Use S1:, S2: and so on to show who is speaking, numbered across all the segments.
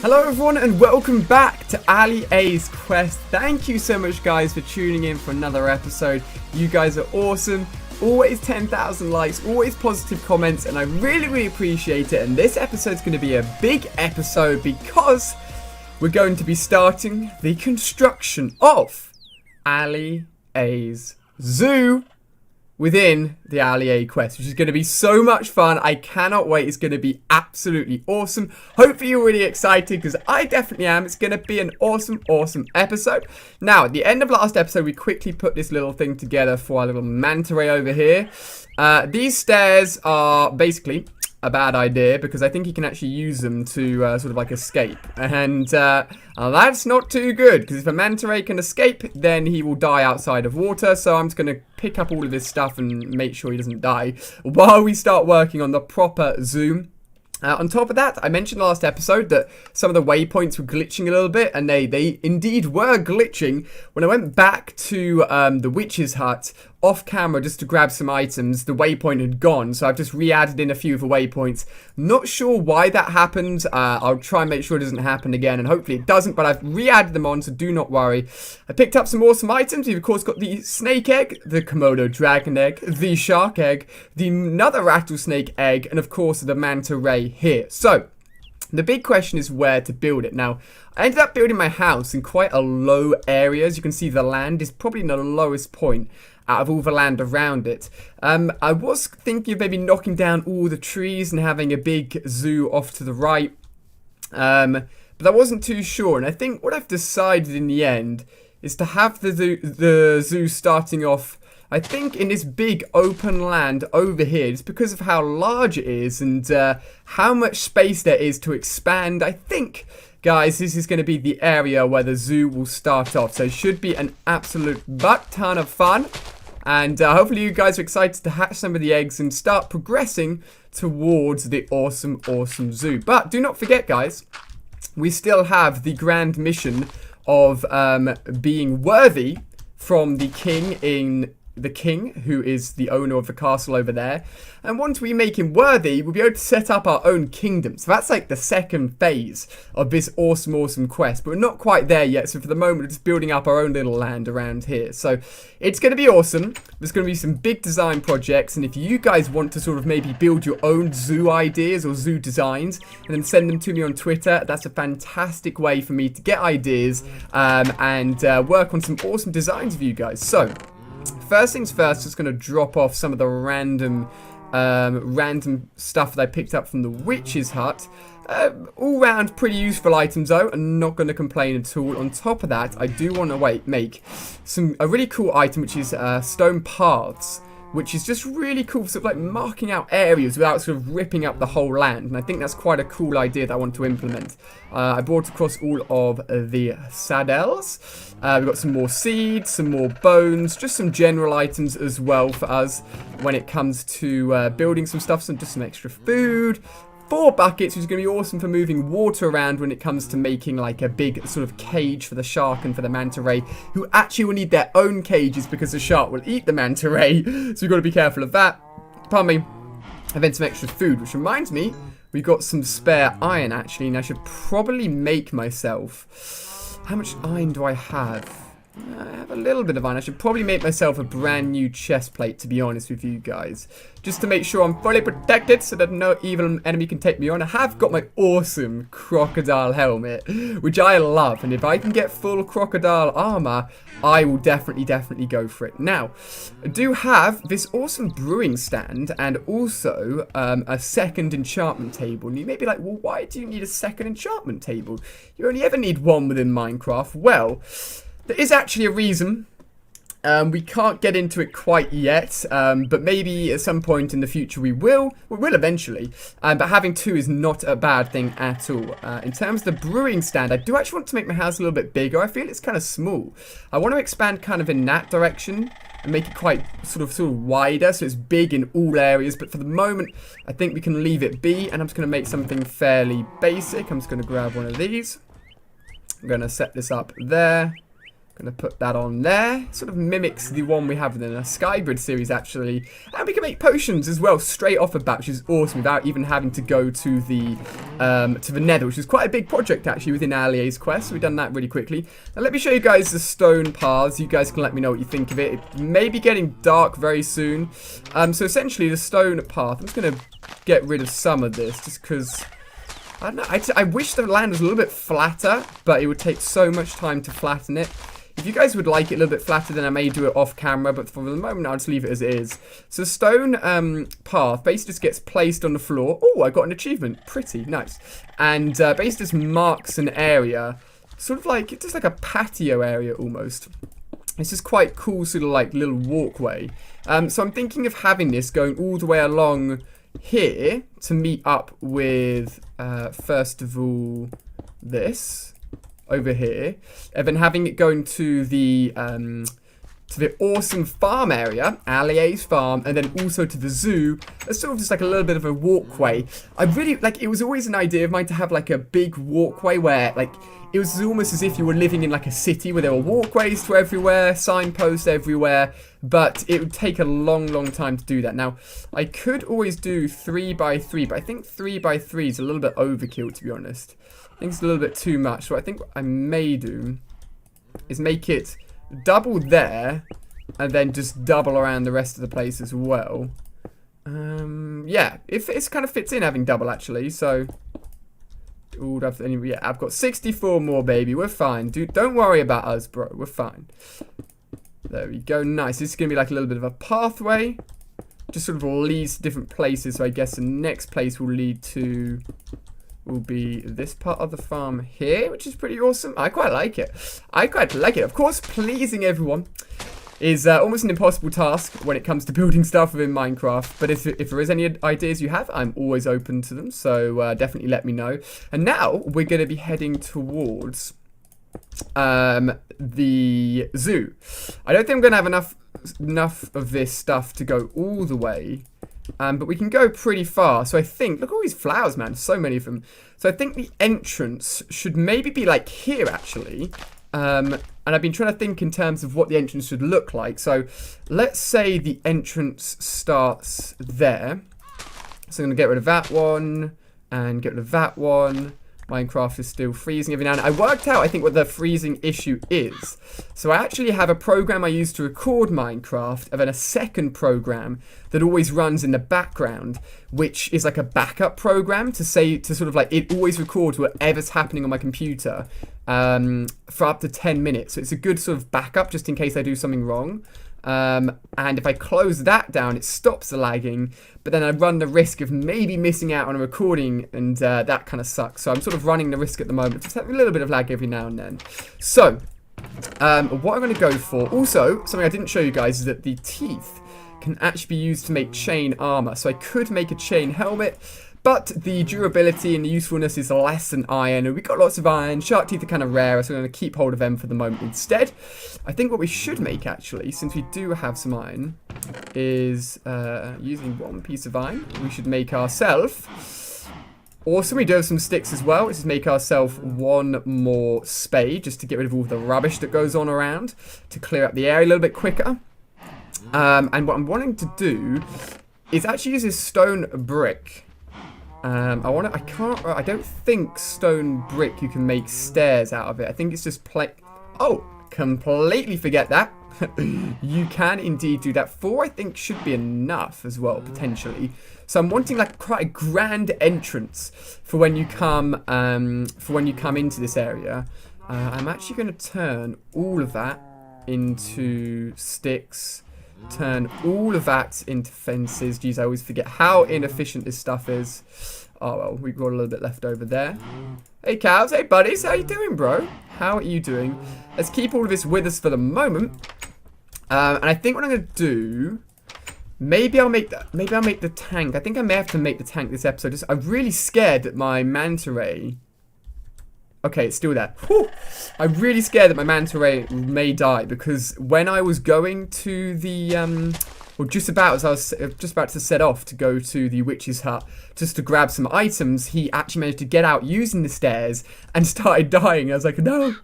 S1: Hello everyone and welcome back to AliA's Quest. Thank you so much guys for tuning in for another episode. You guys are awesome. Always 10,000 likes, always positive comments, and I really appreciate it. And this episode's going to be a big episode because we're going to be starting the construction of AliA's zoo within the AliA quest, which is going to be so much fun. I cannot wait. It's going to be absolutely awesome. Hopefully you're really excited because I definitely am. It's going to be an awesome episode. Now, at the end of last episode, we quickly put this little thing together for our little manta ray over here. These stairs are basically a bad idea because I think you can actually use them to sort of like escape, and that's not too good because if a manta ray can escape, then he will die outside of water. So I'm just going to pick up all of this stuff and make sure he doesn't die while we start working on the proper zoo. On top of that, I mentioned last episode that some of the waypoints were glitching a little bit, and they indeed were glitching. When I went back to the witch's hut off camera just to grab some items, the waypoint had gone, so I've just re-added in a few of the waypoints. Not sure why that happened. I'll try and make sure it doesn't happen again, and hopefully it doesn't, but I've re-added them on, so do not worry. I picked up some awesome items. We've of course got the snake egg, the Komodo dragon egg, the shark egg, the another rattlesnake egg, and of course the manta ray here. So the big question is where to build it. Now, I ended up building my house in quite a low area. As you can see, the land is probably in the lowest point out of all the land around it. I was thinking of maybe knocking down all the trees and having a big zoo off to the right, but I wasn't too sure. And I think what I've decided in the end is to have the zoo starting off, I think, in this big open land over here. Just because of how large it is and how much space there is to expand. I think, guys, this is going to be the area where the zoo will start off. So it should be an absolute ton of fun. And hopefully you guys are excited to hatch some of the eggs and start progressing towards the awesome zoo. But do not forget, guys, we still have the grand mission of being worthy from the king who is the owner of the castle over there. And once we make him worthy, we'll be able to set up our own kingdom. So that's like the second phase of this awesome quest. But we're not quite there yet. So for the moment, we're just building up our own little land around here. So it's going to be awesome. There's going to be some big design projects. And if you guys want to sort of maybe build your own zoo ideas or zoo designs and then send them to me on Twitter, that's a fantastic way for me to get ideas and work on some awesome designs for you guys. So first things first, just going to drop off some of the random stuff that I picked up from the witch's hut. All round pretty useful items though, and not going to complain at all. On top of that, I do want to make a really cool item, which is stone paths, which is just really cool, sort of like marking out areas without sort of ripping up the whole land. And I think that's quite a cool idea that I want to implement. I brought across all of the saddles. We've got some more seeds, some more bones, just some general items as well for us when it comes to building some stuff, just some extra food. 4 buckets, which is going to be awesome for moving water around when it comes to making like a big sort of cage for the shark and for the manta ray, who actually will need their own cages because the shark will eat the manta ray. So we've got to be careful of that. Pardon me. And then some extra food, which reminds me, we've got some spare iron actually, and I should probably make myself... How much iron do I have? I have a little bit of iron. I should probably make myself a brand new chest plate, to be honest with you guys. Just to make sure I'm fully protected so that no evil enemy can take me on. I have got my awesome crocodile helmet, which I love. And if I can get full crocodile armor, I will definitely go for it. Now, I do have this awesome brewing stand and also a second enchantment table. And you may be like, well, why do you need a second enchantment table? You only ever need one within Minecraft. Well, there is actually a reason. We can't get into it quite yet, but maybe at some point in the future we will. We will eventually, but having 2 is not a bad thing at all. In terms of the brewing stand, I do actually want to make my house a little bit bigger. I feel it's kind of small. I want to expand kind of in that direction and make it quite sort of wider, so it's big in all areas. But for the moment, I think we can leave it be, and I'm just going to make something fairly basic. I'm just going to grab one of these. I'm going to set this up there. Gonna put that on there. Sort of mimics the one we have in the Skybrid series, actually. And we can make potions as well, straight off the bat, which is awesome, without even having to go to the Nether, which is quite a big project, actually, within AliA's quest. So we've done that really quickly. Now, let me show you guys the stone paths. You guys can let me know what you think of it. It may be getting dark very soon. So essentially, the stone path, I'm just gonna get rid of some of this, just because... I don't know, I wish the land was a little bit flatter, but it would take so much time to flatten it. If you guys would like it a little bit flatter, then I may do it off camera, but for the moment, I'll just leave it as it is. So the stone path basically just gets placed on the floor. Oh, I got an achievement. Pretty nice. And basically just marks an area, sort of like, just like a patio area almost. This is quite cool, sort of like little walkway. So I'm thinking of having this going all the way along here to meet up with, first of all, this over here, and then having it going to the awesome farm area, AliA's farm, and then also to the zoo. It's sort of just like a little bit of a walkway. I really, like, it was always an idea of mine to have like a big walkway where, like, it was almost as if you were living in like a city where there were walkways to everywhere, signposts everywhere, but it would take a long, long time to do that. Now, I could always do 3x3, but I think 3x3 is a little bit overkill, to be honest. I think it's a little bit too much. So I think what I may do is make it double there and then just double around the rest of the place as well. Yeah, it kind of fits in having double, actually. So, yeah, I've got 64 more, baby. We're fine. Don't worry about us, bro. We're fine. There we go. Nice. This is going to be like a little bit of a pathway. Just sort of leads to different places. So I guess the next place will lead to... will be this part of the farm here, which is pretty awesome. I quite like it. I quite like it. Of course, pleasing everyone is almost an impossible task when it comes to building stuff within Minecraft. But if there is any ideas you have, I'm always open to them. So definitely let me know. And now we're going to be heading towards the zoo. I don't think I'm going to have enough of this stuff to go all the way. But we can go pretty far. So I think, look at all these flowers, man. So many of them. So I think the entrance should maybe be like here, actually. And I've been trying to think in terms of what the entrance should look like. So let's say the entrance starts there. So I'm going to get rid of that one and get rid of that one. Minecraft is still freezing every now and then. I worked out, I think, what the freezing issue is. So I actually have a program I use to record Minecraft, and then a second program that always runs in the background, which is like a backup program to sort of like, it always records whatever's happening on my computer for up to 10 minutes. So it's a good sort of backup just in case I do something wrong. And if I close that down, it stops the lagging, but then I run the risk of maybe missing out on a recording, and that kind of sucks. So I'm sort of running the risk at the moment, just having a little bit of lag every now and then. So, what I'm going to go for, also, something I didn't show you guys, is that the teeth can actually be used to make chain armor. So I could make a chain helmet, but the durability and the usefulness is less than iron, and we've got lots of iron. Shark teeth are kind of rare, so we're going to keep hold of them for the moment instead. I think what we should make, actually, since we do have some iron, is using one piece of iron, we should make ourselves... Awesome, we do have some sticks as well. Let's just make ourselves one more spade, just to get rid of all the rubbish that goes on around, to clear up the area a little bit quicker. And what I'm wanting to do is actually use this stone brick. I don't think stone brick you can make stairs out of it. I think it's just oh, completely forget that. You can indeed do that. 4, I think, should be enough as well, potentially. So I'm wanting like quite a grand entrance for when you come into this area. I'm actually going to turn all of that into sticks. Turn all of that into fences. Geez, I always forget how inefficient this stuff is. Oh, well, we've got a little bit left over there. Hey, cows. Hey, buddies. How you doing, bro? How are you doing? Let's keep all of this with us for the moment. And I think what I'm going to do... Maybe I'll make the tank. I think I may have to make the tank this episode. I'm really scared that my manta ray... Okay, it's still there. Whew. I'm really scared that my manta ray may die, because when I was going to the or just about as I was just about to set off to go to the witch's hut just to grab some items, he actually managed to get out using the stairs and started dying. I was like, no,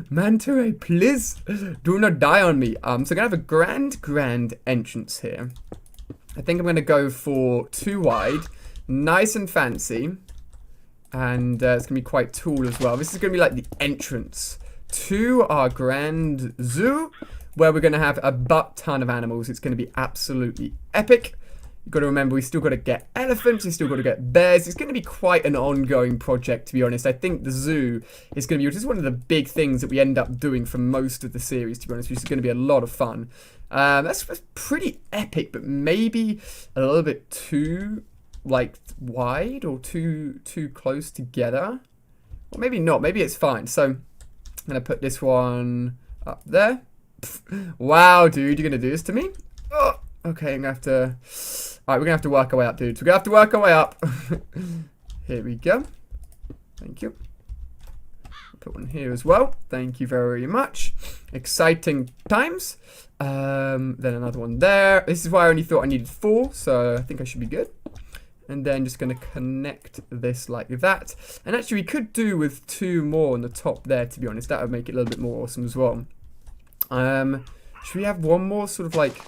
S1: Manta Ray, please do not die on me. So I'm gonna have a grand entrance here. I think I'm gonna go for 2 wide, nice and fancy, and it's gonna be quite tall as well. This is gonna be like the entrance to our grand zoo, where we're going to have a butt-ton of animals. It's going to be absolutely epic. You've got to remember, we still got to get elephants, we still got to get bears. It's going to be quite an ongoing project, to be honest. I think the zoo is going to be just one of the big things that we end up doing for most of the series, to be honest, which is going to be a lot of fun. That's pretty epic, but maybe a little bit too, like, wide or too close together. Or maybe not. Maybe it's fine. So I'm going to put this one up there. Wow, dude, you're gonna do this to me? Oh, okay, I'm gonna have to... Alright, we're gonna have to work our way up, dudes. We're gonna have to work our way up. Here we go. Thank you. Put one here as well. Thank you very much. Exciting times. Then another one there. This is why I only thought I needed 4, so I think I should be good. And then just going to connect this like that. And actually, we could do with 2 more on the top there, to be honest. That would make it a little bit more awesome as well. Should we have one more sort of like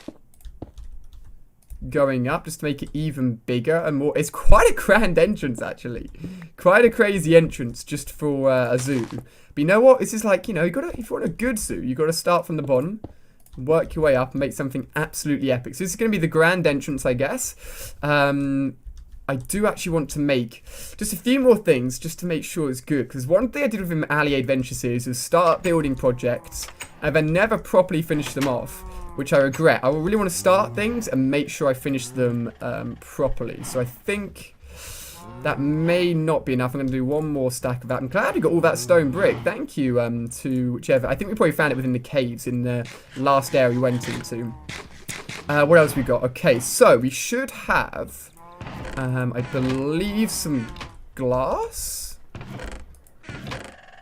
S1: going up just to make it even bigger and more? It's quite a grand entrance, actually. Quite a crazy entrance just for a zoo. But you know what? This is like, you know, you gotta, if you want a good zoo, you got to start from the bottom, work your way up and make something absolutely epic. So this is going to be the grand entrance, I guess. I do actually want to make just a few more things just to make sure it's good. Because one thing I did with the MoreAli Adventure series was start building projects and then never properly finish them off, which I regret. I really want to start things and make sure I finish them properly. So I think that may not be enough. I'm going to do one more stack of that. I'm glad we got all that stone brick. Thank you to whichever. I think we probably found it within the caves in the last area we went into. What else we got? Okay, so we should have... I believe some glass?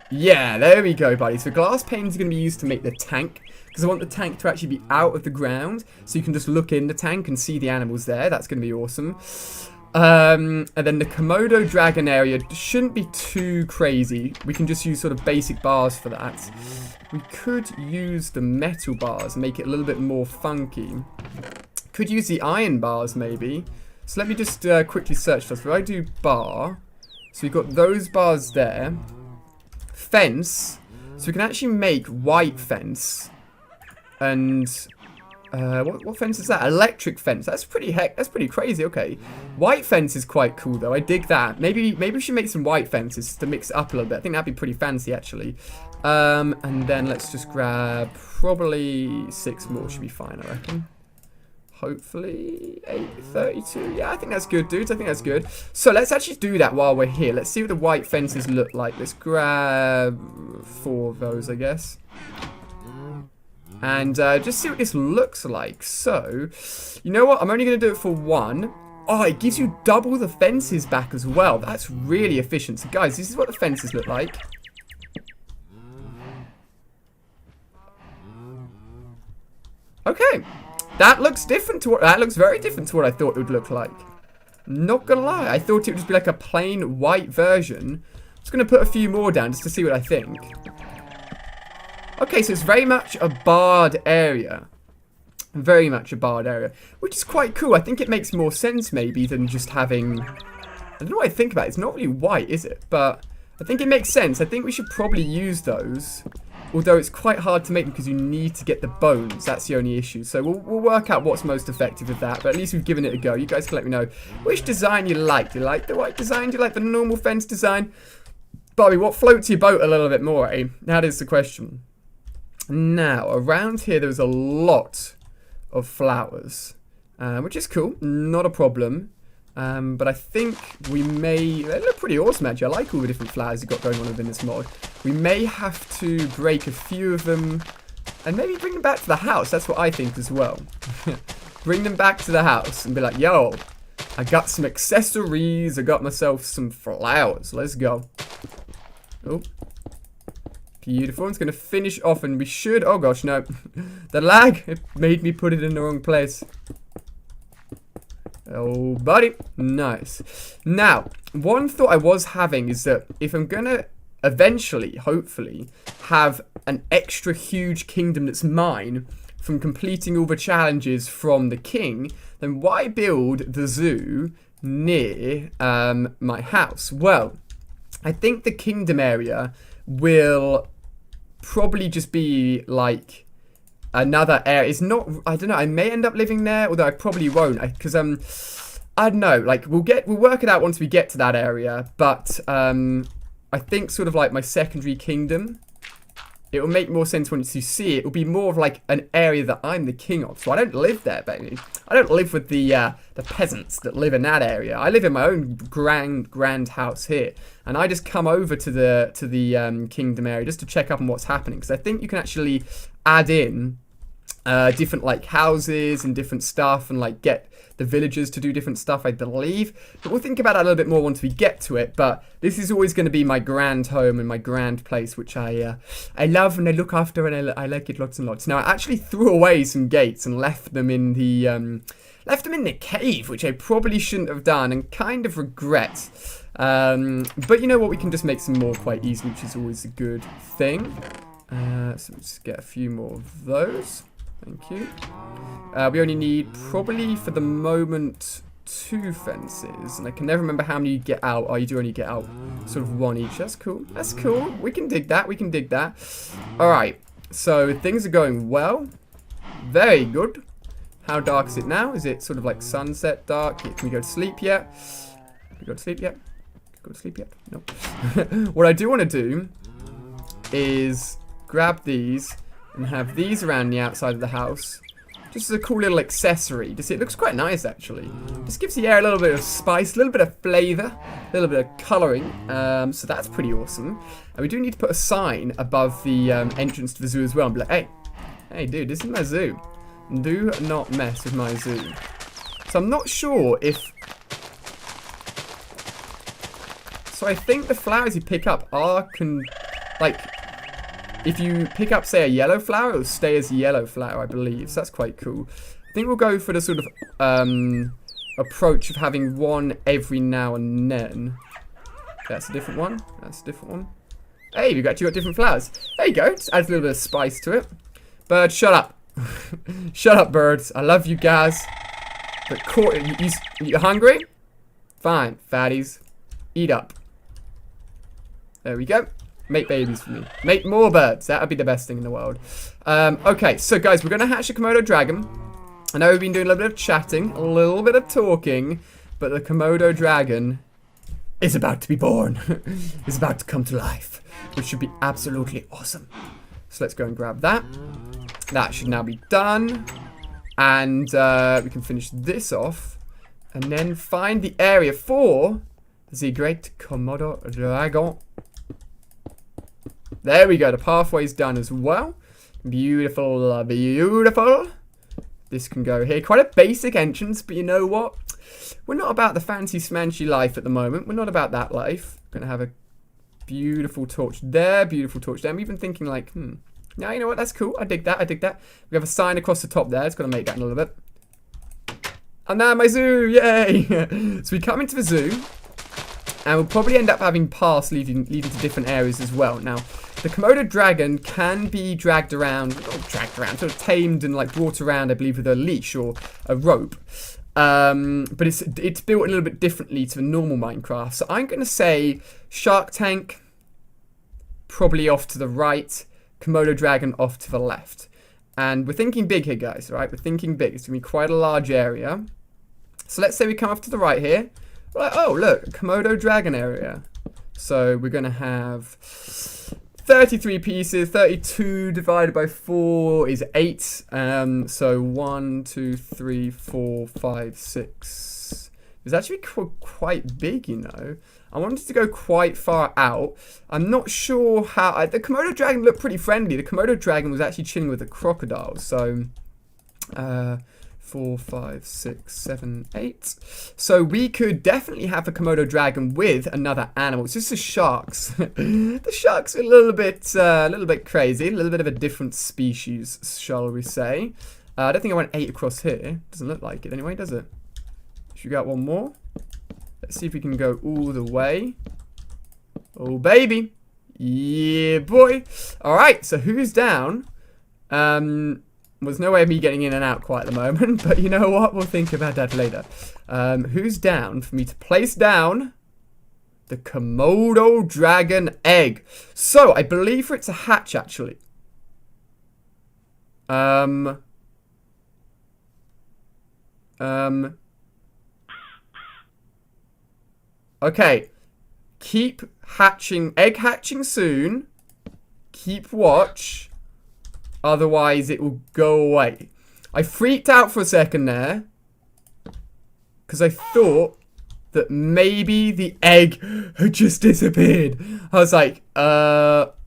S1: Yeah, there we go, buddy. So glass panes are going to be used to make the tank. Because I want the tank to actually be out of the ground. So you can just look in the tank and see the animals there. That's going to be awesome. And then the Komodo dragon area shouldn't be too crazy. We can just use sort of basic bars for that. We could use the metal bars and make it a little bit more funky. Could use the iron bars maybe. So let me just quickly search first. If I do bar, so we've got those bars there. Fence. So we can actually make white fence. And what fence is that? Electric fence. That's pretty crazy. Okay. White fence is quite cool though. I dig that. Maybe we should make some white fences to mix it up a little bit. I think that'd be pretty fancy actually. And then let's just grab probably 6 more. Should be fine, I reckon. Hopefully 832. Yeah, I think that's good, dudes. I think that's good. So let's actually do that while we're here. Let's see what the white fences look like. Let's grab 4 of those, I guess. And just see what this looks like. So, you know what? I'm only going to do it for 1. Oh, it gives you double the fences back as well. That's really efficient. So, guys, this is what the fences look like. Okay. That looks different to what... That looks very different to what I thought it would look like. Not gonna lie. I thought it would just be like a plain white version. I'm just gonna put a few more down just to see what I think. Okay, so it's very much a barred area. Very much a barred area. Which is quite cool. I think it makes more sense maybe than just having... I don't know what I think about it. It's not really white, is it? But I think it makes sense. I think we should probably use those. Although it's quite hard to make them because you need to get the bones. That's the only issue. So we'll work out what's most effective with that. But at least we've given it a go. You guys can let me know which design you like. Do you like the white design? Do you like the normal fence design? Bobby, what floats your boat a little bit more, eh? That is the question. Now, around here there's a lot of flowers. Which is cool. Not a problem. But I think we may... They look pretty awesome, actually. I like all the different flowers you've got going on within this mod. We may have to break a few of them and maybe bring them back to the house. That's what I think as well. Bring them back to the house and be like, yo, I got some accessories. I got myself some flowers. Let's go. Oh. Beautiful. It's going to finish off and we should... Oh, gosh, no. The lag, it made me put it in the wrong place. Oh, buddy. Nice. Now, one thought I was having is that if I'm going to eventually, hopefully, have an extra huge kingdom that's mine from completing all the challenges from the king, then why build the zoo near my house? Well, I think the kingdom area will probably just be like another area. It's not, I don't know, I may end up living there, although I probably won't, because I don't know, like we'll work it out once we get to that area, but I think sort of like my secondary kingdom, it will make more sense once you see it. It will be more of like an area that I'm the king of. So I don't live there, baby. I don't live with the peasants that live in that area. I live in my own grand house here, and I just come over to the kingdom area just to check up on what's happening. Because I think you can actually add in different like houses and different stuff, and like get the villagers to do different stuff, I believe. But we'll think about that a little bit more once we get to it. But this is always going to be my grand home and my grand place, which I love and I look after, and I like it lots and lots. Now, I actually threw away some gates and left them in the cave, which I probably shouldn't have done and kind of regret. But you know what? We can just make some more quite easily, which is always a good thing. So let's get a few more of those. Thank you. We only need, probably for the moment, 2 fences. And I can never remember how many you get out. Oh, you do only get out sort of 1 each. That's cool. That's cool. We can dig that. We can dig that. Alright. So, things are going well. Very good. How dark is it now? Is it sort of like sunset dark? Can we go to sleep yet? Can we go to sleep yet? Go to sleep yet? Nope. What I do want to do is grab these and have these around the outside of the house. Just as a cool little accessory. Just, it looks quite nice, actually. Just gives the air a little bit of spice, a little bit of flavour, a little bit of colouring. So that's pretty awesome. And we do need to put a sign above the entrance to the zoo as well. And be like, hey, dude, this is my zoo. Do not mess with my zoo. So I'm not sure if... So I think the flowers you pick up are... If you pick up, say, a yellow flower, it'll stay as a yellow flower, I believe. So that's quite cool. I think we'll go for the sort of approach of having one every now and then. That's a different one. That's a different one. Hey, we've actually got different flowers. There you go. Just adds a little bit of spice to it. Birds, shut up. Shut up, birds. I love you guys. But you hungry? Fine, fatties. Eat up. There we go. Make babies for me. Make more birds. That would be the best thing in the world. Okay, so guys, we're going to hatch a Komodo dragon. I know we've been doing a little bit of chatting, a little bit of talking, but the Komodo dragon is about to be born. It's about to come to life, which should be absolutely awesome. So let's go and grab that. That should now be done. And we can finish this off. And then find the area for the great Komodo dragon. There we go. The pathway's done as well. Beautiful, beautiful. This can go here. Quite a basic entrance, but you know what? We're not about the fancy smancy life at the moment. We're not about that life. We're going to have a beautiful torch there, beautiful torch there. I'm even thinking like, now you know what? That's cool. I dig that. I dig that. We have a sign across the top there. It's going to make that in a little bit. And now my zoo. Yay. So we come into the zoo. And we'll probably end up having paths leading to different areas as well. Now, the Komodo dragon can be dragged around, sort of tamed and like brought around, I believe, with a leash or a rope. But it's built a little bit differently to the normal Minecraft. So I'm going to say Shark Tank, probably off to the right, Komodo dragon off to the left. And we're thinking big here, guys, right? We're thinking big. It's going to be quite a large area. So let's say we come off to the right here. Like, oh, look, Komodo dragon area. So we're going to have 33 pieces. 32 divided by 4 is 8. So 1, 2, 3, 4, 5, 6. It's actually quite big, you know. I wanted to go quite far out. I'm not sure how... the Komodo dragon looked pretty friendly. The Komodo dragon was actually chilling with the crocodile. So... 4, 5, 6, 7, 8. So we could definitely have a Komodo dragon with another animal. It's just the sharks. The sharks are a little bit crazy, a little bit of a different species, shall we say? I don't think I went 8 across here. Doesn't look like it anyway, does it? Should we get one more? Let's see if we can go all the way. Oh, baby. Yeah, boy. Alright, so who's down? There's no way of me getting in and out quite at the moment, but you know what? We'll think about that later. Who's down for me to place down the Komodo dragon egg? So, I believe for it to hatch, actually. Okay. Keep hatching, egg hatching soon. Keep watch. Otherwise, it will go away. I freaked out for a second there. Because I thought that maybe the egg had just disappeared. I was like,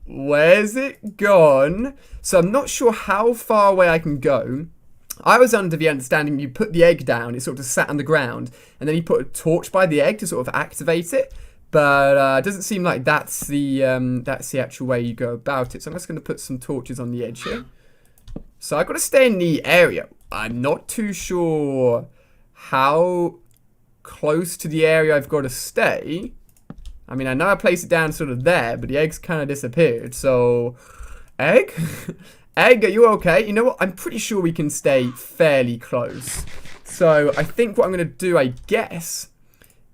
S1: where's it gone? So I'm not sure how far away I can go. I was under the understanding you put the egg down, it sort of sat on the ground, and then you put a torch by the egg to sort of activate it. But it doesn't seem like that's the actual way you go about it. So I'm just going to put some torches on the edge here. So I've got to stay in the area. I'm not too sure how close to the area I've got to stay. I mean, I know I placed it down sort of there, but the egg's kind of disappeared. So, egg? Egg, are you okay? You know what? I'm pretty sure we can stay fairly close. So I think what I'm going to do, I guess,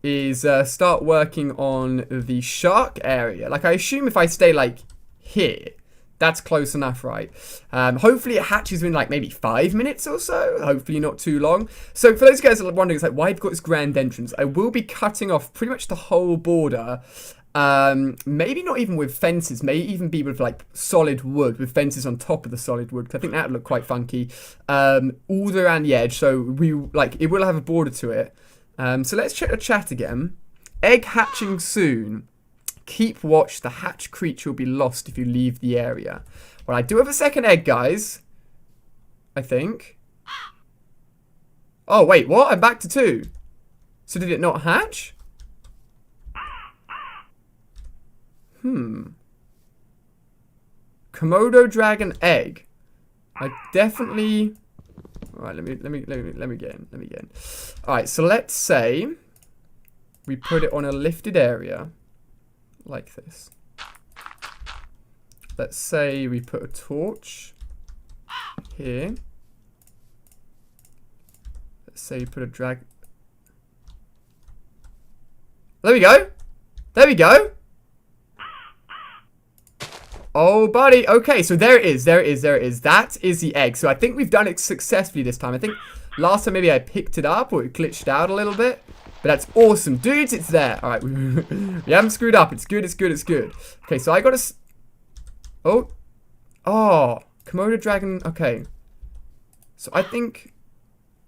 S1: is start working on the shark area. Like, I assume if I stay, like, here, that's close enough, right? Hopefully it hatches in, like, maybe 5 minutes or so. Hopefully not too long. So for those guys that are wondering, it's like, why I've got this grand entrance, I will be cutting off pretty much the whole border. Maybe not even with fences. May even be with, like, solid wood, with fences on top of the solid wood, because I think that would look quite funky. All around the edge, so we, like, it will have a border to it. So let's check the chat again. Egg hatching soon. Keep watch. The hatch creature will be lost if you leave the area. Well, I do have a second egg, guys. I think. Oh, wait. What? I'm back to 2. So did it not hatch? Komodo dragon egg. I definitely... Alright, let me get in. Alright, so let's say we put it on a lifted area like this. Let's say we put a torch here. Let's say we put a drag. There we go. There we go. Oh, buddy. Okay, so there it is. There it is. There it is. That is the egg. So I think we've done it successfully this time. I think last time maybe I picked it up or it glitched out a little bit. But that's awesome. Dudes, it's there. All right. We haven't screwed up. It's good. It's good. It's good. Okay, so I got to... Oh. Oh. Komodo dragon. Okay. So I think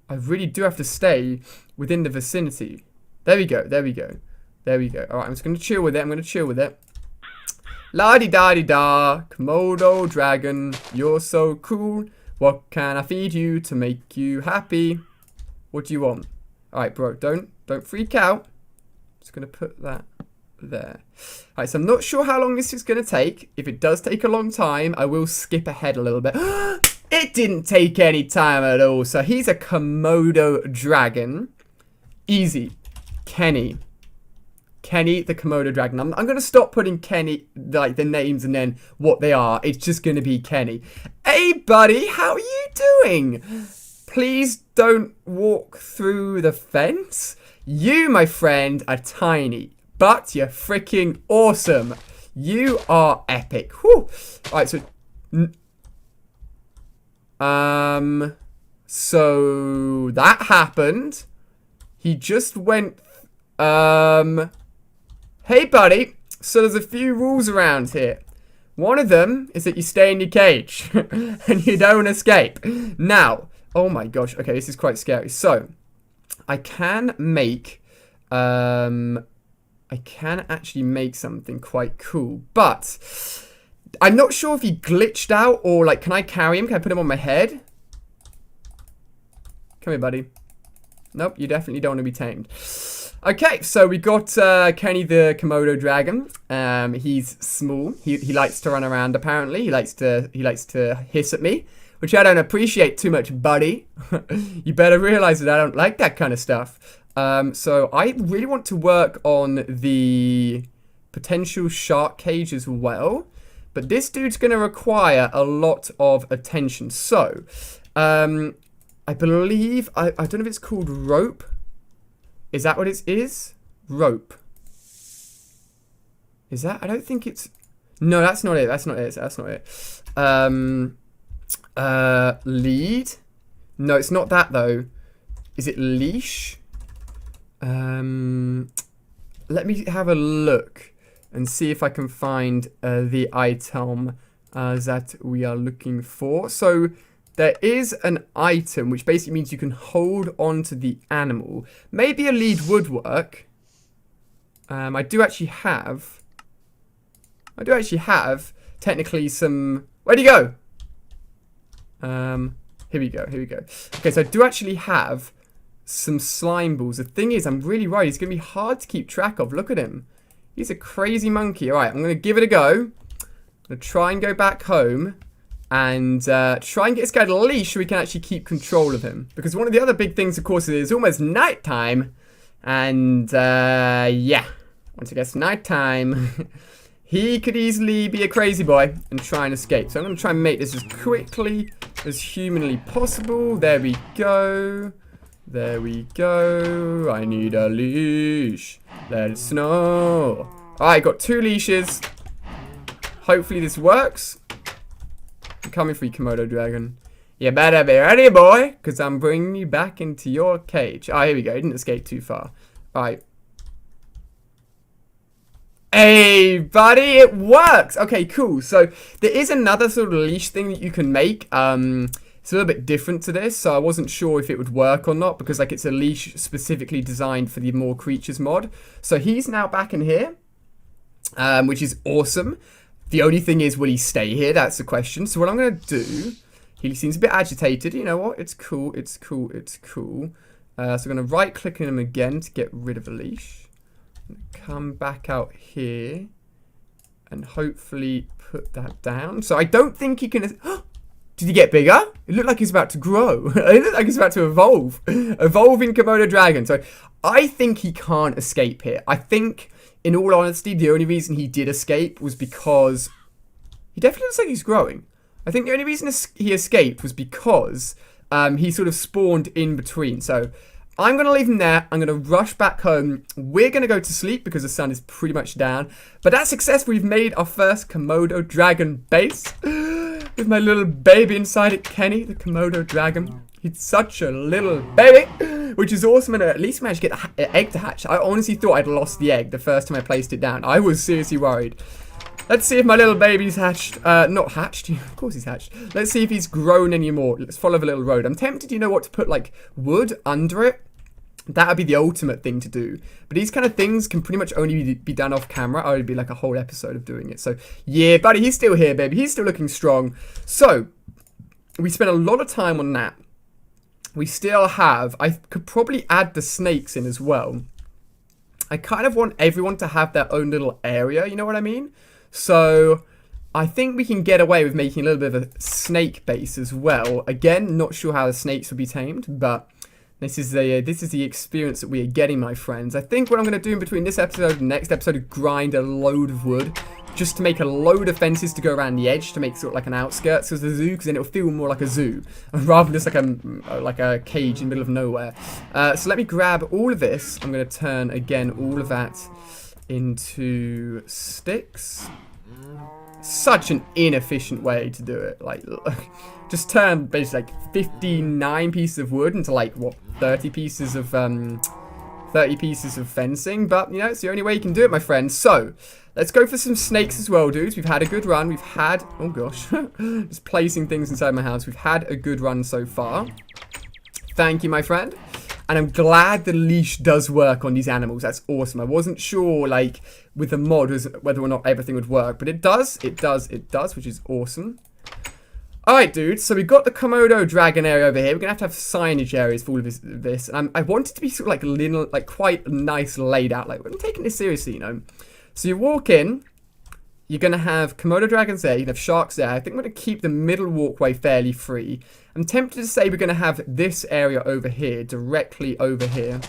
S1: I really do have to stay within the vicinity. There we go. There we go. There we go. All right, I'm just going to chill with it. I'm going to chill with it. La-di-da-di-da, Komodo dragon, you're so cool. What can I feed you to make you happy? What do you want? Alright, bro, don't freak out. Just gonna put that there. Alright, so I'm not sure how long this is gonna take. If it does take a long time, I will skip ahead a little bit. It didn't take any time at all. So he's a Komodo dragon. Easy. Kenny the Komodo dragon. I'm going to stop putting Kenny, like, the names and then what they are. It's just going to be Kenny. Hey, buddy, how are you doing? Please don't walk through the fence. You, my friend, are tiny, but you're freaking awesome. You are epic. Whew. All right, so... So that happened. He just went... Hey, buddy. So there's a few rules around here. One of them is that you stay in your cage and you don't escape. Now, oh my gosh. Okay, this is quite scary. So, I can make, I can actually make something quite cool, but I'm not sure if he glitched out or, like, can I carry him? Can I put him on my head? Come here, buddy. Nope, you definitely don't want to be tamed. Okay, so we got Kenny the Komodo dragon. He's small. He likes to run around. Apparently, he likes to hiss at me, which I don't appreciate too much, buddy. You better realize that I don't like that kind of stuff. So I really want to work on the potential shark cage as well. But this dude's going to require a lot of attention. So, I believe, I don't know if it's called rope. Is that what it is? Rope. Is that? I don't think it's... No, that's not it. That's not it. That's not it. Lead. No, it's not that though. Is it leash? Let me have a look and see if I can find the item that we are looking for. So there is an item which basically means you can hold on to the animal. Maybe a lead would work. I do actually have technically some... Where'd he go? Here we go. Okay, so I do actually have some slime balls. The thing is, I'm really worried. He's going to be hard to keep track of. Look at him. He's a crazy monkey. All right, I'm going to give it a go. I'm going to try and go back home and try and get this guy to leash so we can actually keep control of him. Because one of the other big things, of course, is it's almost nighttime. And, yeah. Once it gets nighttime... He could easily be a crazy boy and try and escape. So I'm going to try and make this as quickly as humanly possible. There we go. There we go. I need a leash. Let it snow. Alright, got 2 leashes. Hopefully this works. I'm coming for you, Komodo dragon. You better be ready, boy, because I'm bringing you back into your cage. Ah, here we go. He didn't escape too far. Alright. Hey, buddy, it works. Okay, cool. So there is another sort of leash thing that you can make. It's a little bit different to this, so I wasn't sure if it would work or not because like it's a leash specifically designed for the More Creatures mod. So he's now back in here, which is awesome. The only thing is, will he stay here? That's the question. So what I'm going to do, he seems a bit agitated. You know what? It's cool. It's cool. It's cool. So I'm going to right click on him again to get rid of the leash. Come back out here and hopefully put that down. So I don't think he can... Did he get bigger? It looked like he's about to grow. It looked like he's about to evolve. Evolving Komodo dragon. So I think he can't escape here. I think, in all honesty, the only reason he did escape was because... He definitely looks like he's growing. I think the only reason he escaped was because he sort of spawned in between. So... I'm going to leave him there. I'm going to rush back home. We're going to go to sleep because the sun is pretty much down. But that's successful. We've made our first Komodo dragon base. With my little baby inside it, Kenny, the Komodo dragon. He's such a little baby. Which is awesome. And at least managed to get the egg to hatch. I honestly thought I'd lost the egg the first time I placed it down. I was seriously worried. Let's see if my little baby's hatched. Not hatched. Of course he's hatched. Let's see if he's grown anymore. Let's follow the little road. I'm tempted, you know what, to put like wood under it. That would be the ultimate thing to do. But these kind of things can pretty much only be done off camera. Or it'd be like a whole episode of doing it. So, yeah, buddy, he's still here, baby. He's still looking strong. So, we spent a lot of time on that. We still have... I could probably add the snakes in as well. I kind of want everyone to have their own little area. You know what I mean? So, I think we can get away with making a little bit of a snake base as well. Again, not sure how the snakes will be tamed, but... This is the experience that we are getting, my friends. I think what I'm going to do in between this episode and the next episode is grind a load of wood. Just to make a load of fences to go around the edge to make sort of like an outskirts of the zoo. Because then it'll feel more like a zoo. Rather than just like a cage in the middle of nowhere. So let me grab all of this. I'm going to turn, again, all of that into sticks. Such an inefficient way to do it. Like, just turn basically like 59 pieces of wood into like what 30 pieces of fencing. But you know, it's the only way you can do it, my friends. So let's go for some snakes as well, dudes. We've had a good run. We've had, oh gosh, just placing things inside my house. We've had a good run so far. Thank you, my friend. And I'm glad the leash does work on these animals. That's awesome. I wasn't sure, like, with the mod, whether or not everything would work. But it does, which is awesome. Alright, dudes. So we've got the Komodo dragon area over here. We're going to have signage areas for all of this. And I want it to be sort of like little, like quite nice laid out. Like, I'm taking this seriously, you know. So you walk in. You're going to have Komodo dragons there. You can have sharks there. I think we're going to keep the middle walkway fairly free. I'm tempted to say we're going to have this area over here, directly over here.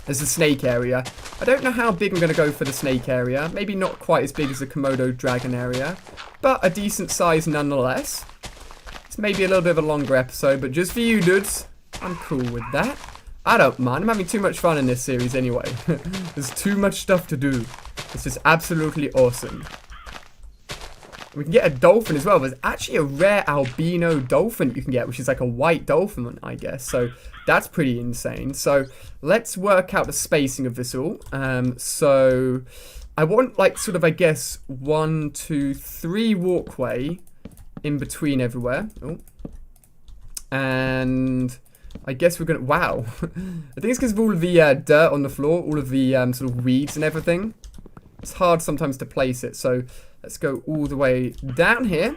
S1: There's the snake area. I don't know how big I'm going to go for the snake area. Maybe not quite as big as the Komodo dragon area, but a decent size nonetheless. It's maybe a little bit of a longer episode, but just for you dudes, I'm cool with that. I don't mind. I'm having too much fun in this series anyway. There's too much stuff to do. It's just absolutely awesome. We can get a dolphin as well. There's actually a rare albino dolphin you can get, which is like a white dolphin, I guess. So that's pretty insane. So let's work out the spacing of this all. So I want like sort of, I guess, 1, 2, 3 walkway in between everywhere. Oh. And I guess we're going to... Wow. I think it's because of all of the dirt on the floor, all of the sort of weeds and everything. It's hard sometimes to place it, so... Let's go all the way down here.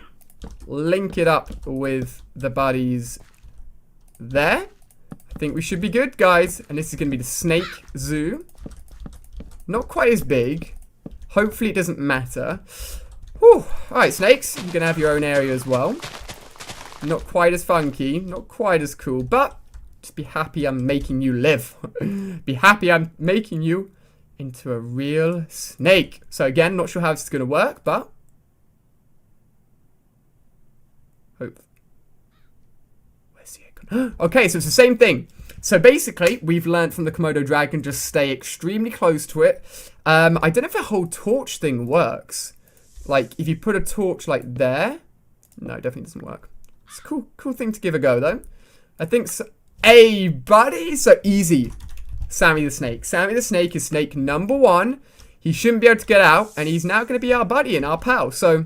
S1: Link it up with the buddies there. I think we should be good, guys. And this is going to be the snake zoo. Not quite as big. Hopefully it doesn't matter. Whew. Alright, snakes. You're going to have your own area as well. Not quite as funky. Not quite as cool. But just be happy I'm making you live. Be happy I'm making you into a real snake. So again, not sure how this is going to work, but hope. Where's the icon? Okay, so it's the same thing. So basically, we've learned from the Komodo dragon, just stay extremely close to it. I don't know if the whole torch thing works. Like, if you put a torch like there. No, it definitely doesn't work. It's a cool thing to give a go, though. I think so. Hey, buddy! So easy. Sammy the Snake. Sammy the Snake is snake number 1. He shouldn't be able to get out, and he's now going to be our buddy and our pal. So,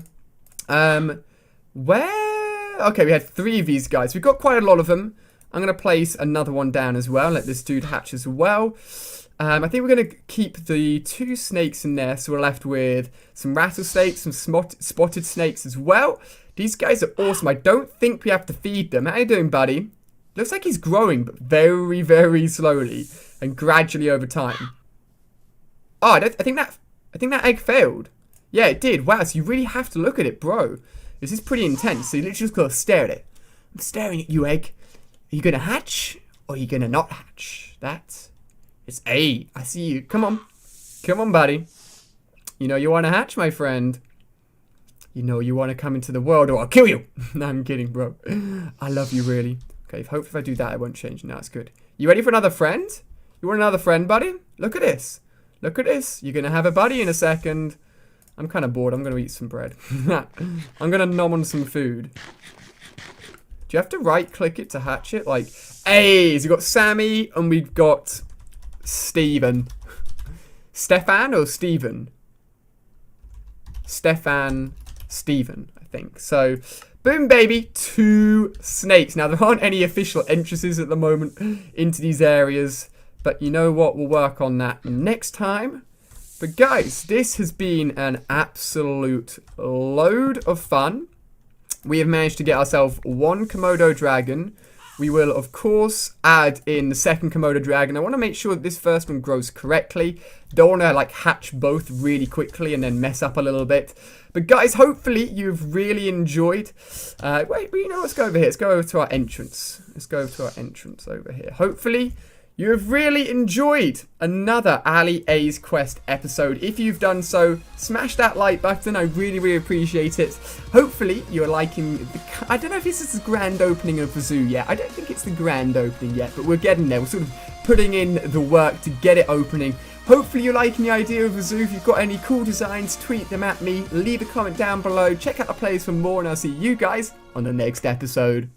S1: where? Okay, we had 3 of these guys. We've got quite a lot of them. I'm going to place another one down as well. Let this dude hatch as well. I think we're going to keep the 2 snakes in there, so we're left with some rattlesnakes, some spotted snakes as well. These guys are awesome. I don't think we have to feed them. How you doing, buddy? Looks like he's growing, but very, very slowly and gradually over time. Oh, I think that egg failed. Yeah, it did. Wow, so you really have to look at it, bro. This is pretty intense. So you literally just gotta stare at it. I'm staring at you, egg. Are you gonna hatch or are you gonna not hatch? It's A. I see you. Come on. Come on, buddy. You know you wanna hatch, my friend. You know you wanna come into the world or I'll kill you. No, I'm kidding, bro. I love you, really. Okay, hopefully if I do that, I won't change. No, it's good. You ready for another friend? You want another friend, buddy? Look at this. Look at this. You're going to have a buddy in a second. I'm kind of bored. I'm going to eat some bread. I'm going to nom on some food. Do you have to right-click it to hatch it? Like, hey, so you've got Sammy and we've got Steven. Stefan or Steven? Stefan, Steven, I think. So... Boom, baby, 2 snakes. Now, there aren't any official entrances at the moment into these areas. But you know what? We'll work on that next time. But guys, this has been an absolute load of fun. We have managed to get ourselves 1 Komodo dragon. We will, of course, add in the second Komodo dragon. I want to make sure that this first one grows correctly. Don't want to, like, hatch both really quickly and then mess up a little bit. But, guys, hopefully you've really enjoyed. Wait, you know, let's go over here. Let's go over to our entrance. Let's go over to our entrance over here. Hopefully you have really enjoyed another AliA's Quest episode. If you've done so, smash that like button. I really, really appreciate it. Hopefully you're liking the... I don't know if this is the grand opening of the zoo yet. I don't think it's the grand opening yet, but we're getting there. We're sort of putting in the work to get it opening. Hopefully you're liking the idea of the zoo. If you've got any cool designs, tweet them at me. Leave a comment down below. Check out the plays for more, and I'll see you guys on the next episode.